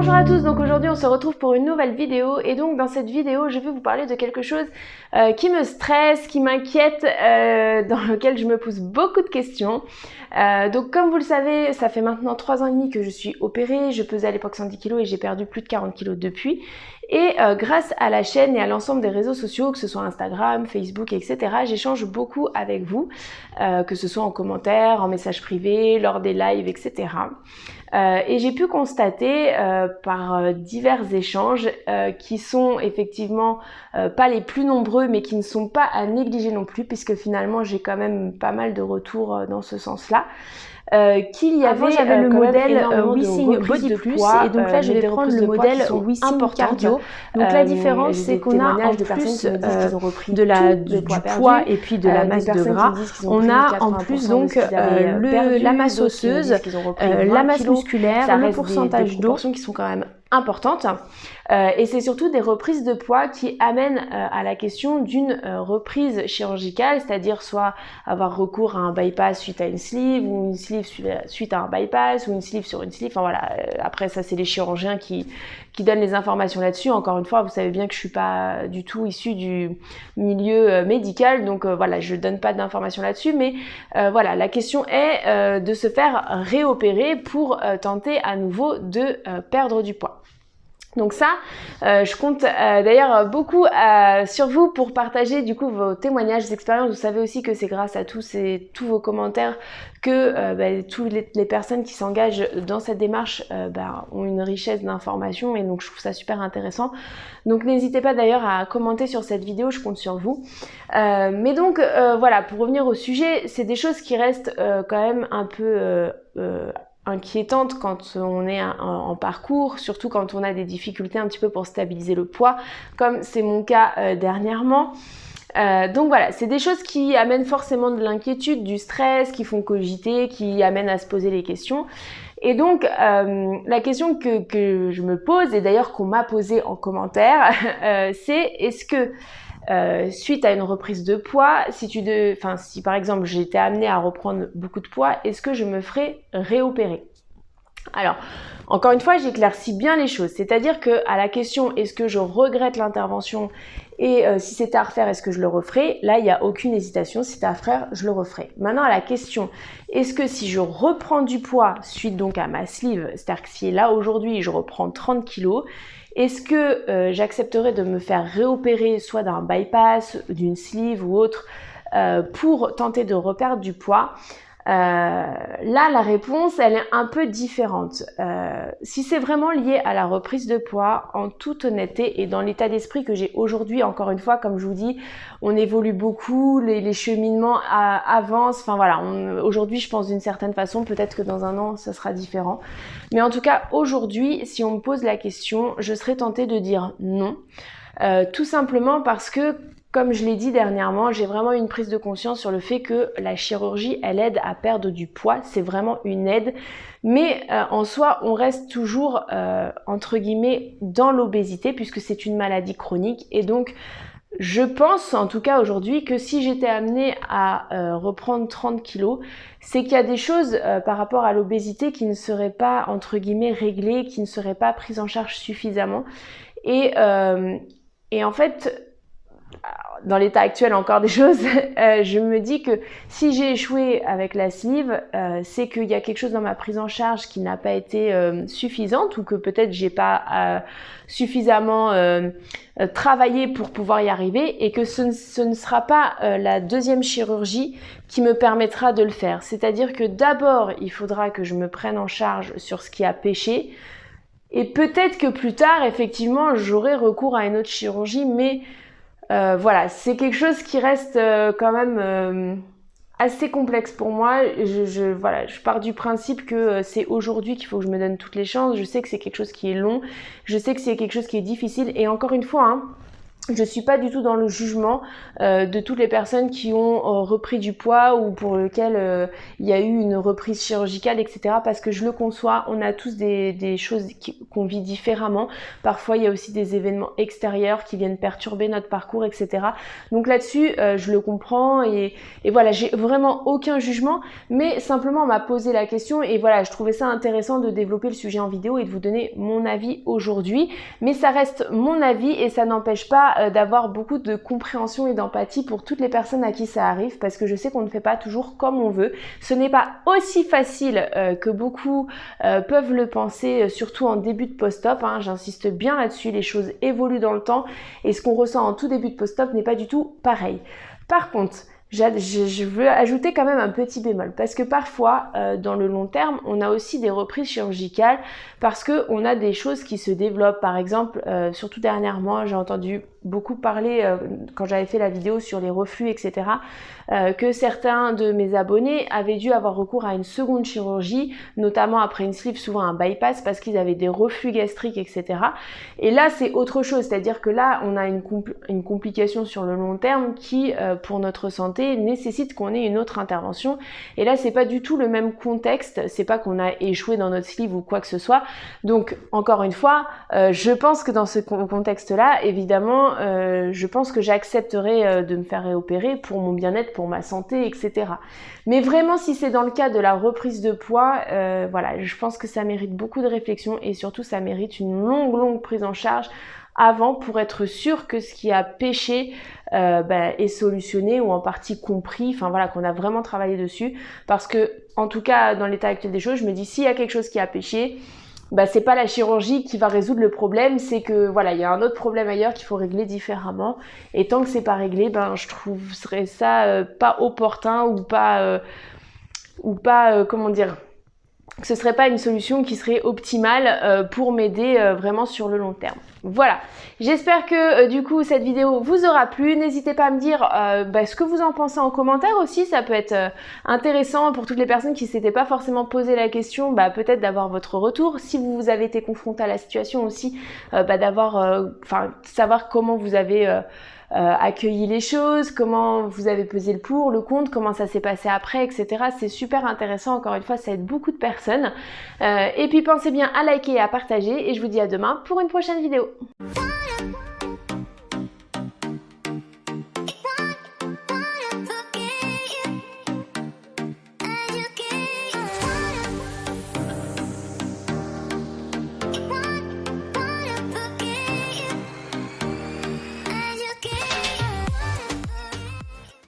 Bonjour à tous, donc aujourd'hui on se retrouve pour une nouvelle vidéo et donc dans cette vidéo je vais vous parler de quelque chose qui me stresse, qui m'inquiète, dans lequel je me pose beaucoup de questions. Donc comme vous le savez, ça fait maintenant 3 ans et demi que je suis opérée, je pesais à l'époque 110 kg et j'ai perdu plus de 40 kg depuis. Et grâce à la chaîne et à l'ensemble des réseaux sociaux, que ce soit Instagram, Facebook, etc., j'échange beaucoup avec vous, que ce soit en commentaire, en message privé, lors des lives, etc. Et j'ai pu constater par divers échanges qui sont effectivement pas les plus nombreux mais qui ne sont pas à négliger non plus puisque finalement j'ai quand même pas mal de retours dans ce sens-là. Qu'il y avait j'avais le modèle Wissing Body Plus poids, et donc là je vais prendre le modèle Wissing Cardio. Donc la différence c'est qu'on a en plus du poids et puis de la masse de gras, on a en plus donc la masse osseuse, la masse musculaire, le pourcentage d'eau qui sont quand même importantes et c'est surtout des reprises de poids qui amènent à la question d'une reprise chirurgicale, c'est-à-dire soit avoir recours à un bypass suite à une sleeve ou une sleeve suite à un bypass ou une sleeve sur une sleeve, enfin voilà, après ça c'est les chirurgiens qui donnent les informations là-dessus. Encore une fois, vous savez bien que je suis pas du tout issue du milieu médical, donc voilà, je donne pas d'informations là-dessus, mais voilà, la question est de se faire réopérer pour tenter à nouveau de perdre du poids. Donc ça, je compte d'ailleurs beaucoup sur vous pour partager du coup vos témoignages d'expérience. Vous savez aussi que c'est grâce à tous vos commentaires que toutes les personnes qui s'engagent dans cette démarche ont une richesse d'informations et donc je trouve ça super intéressant. Donc n'hésitez pas d'ailleurs à commenter sur cette vidéo, je compte sur vous. Mais donc voilà, pour revenir au sujet, c'est des choses qui restent quand même un peu inquiétante quand on est en parcours, surtout quand on a des difficultés un petit peu pour stabiliser le poids, comme c'est mon cas dernièrement. Donc voilà, c'est des choses qui amènent forcément de l'inquiétude, du stress, qui font cogiter, qui amènent à se poser les questions. Et donc la question que je me pose, et d'ailleurs qu'on m'a posée en commentaire, c'est est-ce que suite à une reprise de poids, si par exemple j'étais amenée à reprendre beaucoup de poids, est-ce que je me ferais réopérer? Alors, encore une fois, j'éclaircis bien les choses, c'est-à-dire que à la question est-ce que je regrette l'intervention et si c'était à refaire, est-ce que je le referais? Là, il n'y a aucune hésitation, si c'était à refaire, je le referais. Maintenant, à la question, est-ce que si je reprends du poids suite donc à ma sleeve, c'est-à-dire que si là aujourd'hui je reprends 30 kg, est-ce que j'accepterais de me faire réopérer soit d'un bypass, d'une sleeve ou autre pour tenter de reperdre du poids? Là, la réponse, elle est un peu différente. Si c'est vraiment lié à la reprise de poids, en toute honnêteté et dans l'état d'esprit que j'ai aujourd'hui, encore une fois, comme je vous dis, on évolue beaucoup, les cheminements avancent. Enfin voilà, aujourd'hui, je pense d'une certaine façon, peut-être que dans un an, ça sera différent. Mais en tout cas, aujourd'hui, si on me pose la question, je serais tentée de dire non. Tout simplement parce que, comme je l'ai dit dernièrement, j'ai vraiment une prise de conscience sur le fait que la chirurgie, elle aide à perdre du poids. C'est vraiment une aide. Mais en soi, on reste toujours, entre guillemets, dans l'obésité puisque c'est une maladie chronique. Et donc, je pense, en tout cas aujourd'hui, que si j'étais amenée à reprendre 30 kilos, c'est qu'il y a des choses par rapport à l'obésité qui ne seraient pas, entre guillemets, réglées, qui ne seraient pas prises en charge suffisamment. Et en fait, dans l'état actuel encore des choses, je me dis que si j'ai échoué avec la sleeve, c'est qu'il y a quelque chose dans ma prise en charge qui n'a pas été suffisante ou que peut-être j'ai pas suffisamment travaillé pour pouvoir y arriver et que ce ne sera pas la deuxième chirurgie qui me permettra de le faire. C'est-à-dire que d'abord, il faudra que je me prenne en charge sur ce qui a péché et peut-être que plus tard, effectivement, j'aurai recours à une autre chirurgie, mais voilà, c'est quelque chose qui reste quand même assez complexe pour moi. Je pars du principe que c'est aujourd'hui qu'il faut que je me donne toutes les chances. Je sais que c'est quelque chose qui est long, je sais que c'est quelque chose qui est difficile et encore une fois, je suis pas du tout dans le jugement de toutes les personnes qui ont repris du poids ou pour lequel il y a eu une reprise chirurgicale, etc. Parce que je le conçois, on a tous des choses qu'on vit différemment. Parfois, il y a aussi des événements extérieurs qui viennent perturber notre parcours, etc. Donc là-dessus, je le comprends et voilà, j'ai vraiment aucun jugement, mais simplement on m'a posé la question et voilà, je trouvais ça intéressant de développer le sujet en vidéo et de vous donner mon avis aujourd'hui. Mais ça reste mon avis et ça n'empêche pas d'avoir beaucoup de compréhension et d'empathie pour toutes les personnes à qui ça arrive, parce que je sais qu'on ne fait pas toujours comme on veut. Ce n'est pas aussi facile que beaucoup peuvent le penser, surtout en début de post-op, hein. J'insiste bien là-dessus, les choses évoluent dans le temps et ce qu'on ressent en tout début de post-op n'est pas du tout pareil. Par contre, je veux ajouter quand même un petit bémol, parce que parfois, dans le long terme, on a aussi des reprises chirurgicales parce qu'on a des choses qui se développent. Par exemple, surtout dernièrement, j'ai entendu beaucoup parler, quand j'avais fait la vidéo sur les reflux, etc., que certains de mes abonnés avaient dû avoir recours à une seconde chirurgie, notamment après une sleeve, souvent un bypass, parce qu'ils avaient des reflux gastriques, etc. Et là, c'est autre chose, c'est-à-dire que là, on a une complication sur le long terme qui, pour notre santé, nécessite qu'on ait une autre intervention. Et là, c'est pas du tout le même contexte, c'est pas qu'on a échoué dans notre sleeve ou quoi que ce soit. Donc, encore une fois, je pense que dans ce contexte-là, évidemment, je pense que j'accepterai de me faire réopérer pour mon bien-être, pour ma santé, etc. Mais vraiment, si c'est dans le cas de la reprise de poids, voilà, je pense que ça mérite beaucoup de réflexion et surtout, ça mérite une longue prise en charge avant pour être sûr que ce qui a péché est solutionné ou en partie compris, enfin voilà, qu'on a vraiment travaillé dessus. Parce que, en tout cas, dans l'état actuel des choses, je me dis, s'il y a quelque chose qui a péché, c'est pas la chirurgie qui va résoudre le problème, c'est que voilà, il y a un autre problème ailleurs qu'il faut régler différemment. Et tant que c'est pas réglé, je trouverais ça pas opportun ou pas comment dire, que ce serait pas une solution qui serait optimale pour m'aider vraiment sur le long terme. Voilà, j'espère que du coup cette vidéo vous aura plu. N'hésitez pas à me dire ce que vous en pensez en commentaire aussi, ça peut être intéressant pour toutes les personnes qui ne s'étaient pas forcément posé la question, peut-être d'avoir votre retour. Si vous avez été confronté à la situation aussi, savoir comment vous avez accueilli les choses, comment vous avez pesé le pour, le contre, comment ça s'est passé après, etc. C'est super intéressant, encore une fois, ça aide beaucoup de personnes. Et puis pensez bien à liker et à partager, et je vous dis à demain pour une prochaine vidéo.